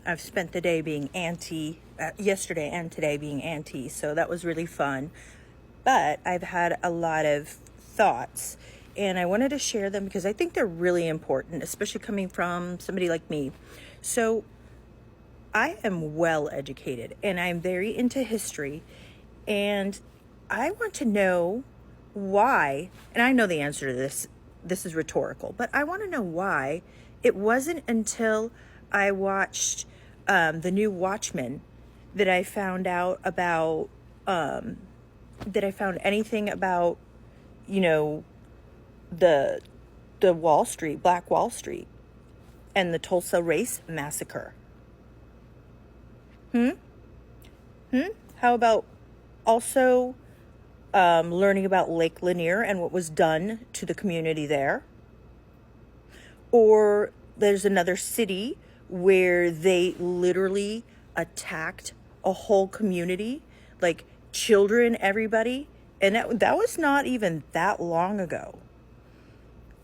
I've spent the day being auntie, yesterday and today being auntie, so that was really fun. But I've had a lot of thoughts, and I wanted to share them because I think they're really important, especially coming from somebody like me. So I am well educated, and I'm very into history, and I want to know why, and I know the answer to this is rhetorical, but I want to know why it wasn't until I watched the new Watchmen that I found out about, that I found anything about, the Wall Street, Black Wall Street, and the Tulsa Race Massacre. How about also learning about Lake Lanier and what was done to the community there? Or there's another city where they literally attacked a whole community, like children, everybody. And that was not even that long ago.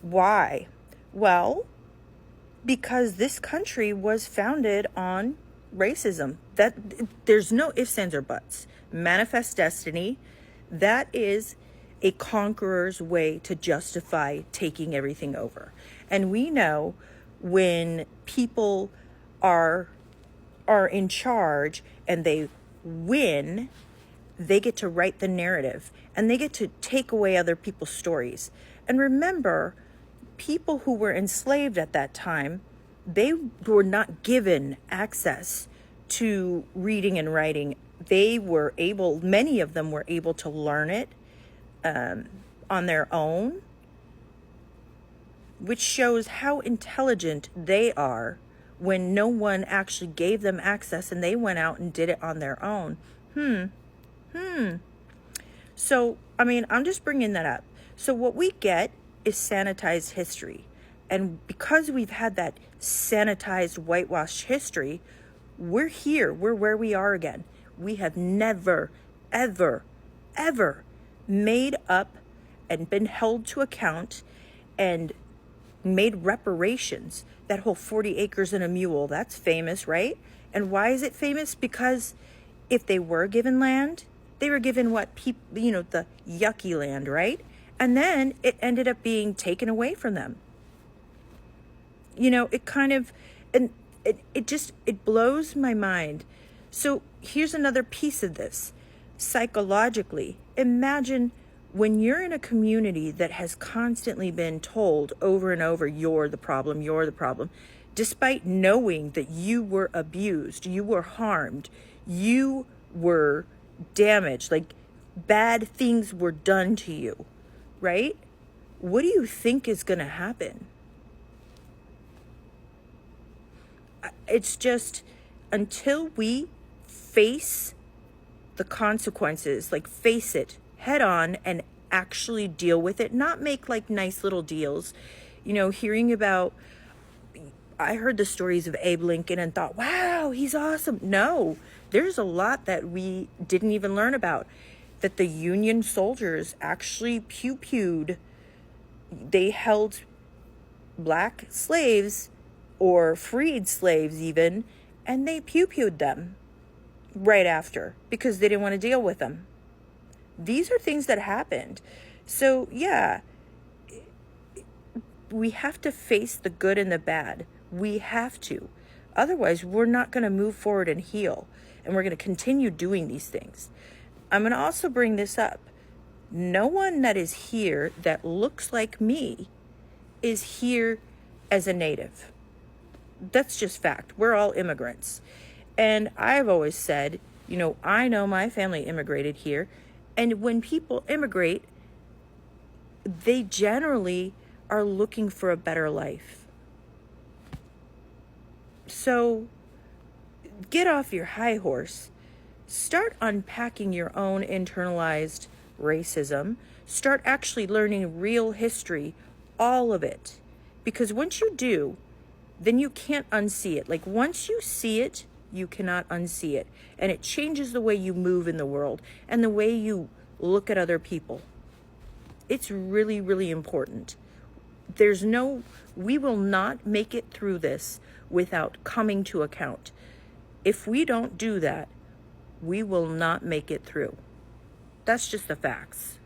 Why? Well, because this country was founded on racism. That there's no ifs, ands, or buts. Manifest destiny. That is a conqueror's way to justify taking everything over. And we know when people are in charge and they win, they get to write the narrative and they get to take away other people's stories. And remember, people who were enslaved at that time, they were not given access to reading and writing. Many of them were able to learn it on their own, which shows how intelligent they are when no one actually gave them access and they went out and did it on their own. So, I'm just bringing that up. So what we get is sanitized history. And because we've had that sanitized, whitewashed history, we're here. We're where we are again. We have never, ever, ever made up and been held to account and made reparations. That whole 40 acres and a mule, that's famous, right? And why is it famous? Because if they were given land, they were given the yucky land, right? And then it ended up being taken away from them. It kind of, and it blows my mind. So here's another piece of this. Psychologically, imagine when you're in a community that has constantly been told over and over, you're the problem, despite knowing that you were abused, you were harmed, you were damaged, like bad things were done to you, right? What do you think is going to happen? It's just, until we face the consequences, like face it head on and actually deal with it, not make like nice little deals. Hearing about, I heard the stories of Abe Lincoln and thought, wow, he's awesome. No, there's a lot that we didn't even learn about, that the Union soldiers actually pew-pewed. They held black slaves or freed slaves even, and they pew-pewed them right after because they didn't want to deal with them. These are things that happened. So yeah, we have to face the good and the bad. We have to. Otherwise, we're not going to move forward and heal. And we're going to continue doing these things. I'm going to also bring this up. No one that is here that looks like me is here as a native. That's just fact. We're all immigrants. And I've always said, I know my family immigrated here. And when people immigrate, they generally are looking for a better life. So get off your high horse. Start unpacking your own internalized racism. Start actually learning real history, all of it. Because once you do, then you can't unsee it. Like once you see it, you cannot unsee it. And it changes the way you move in the world and the way you look at other people. It's really, really important. We will not make it through this without coming to account. If we don't do that, we will not make it through. That's just the facts.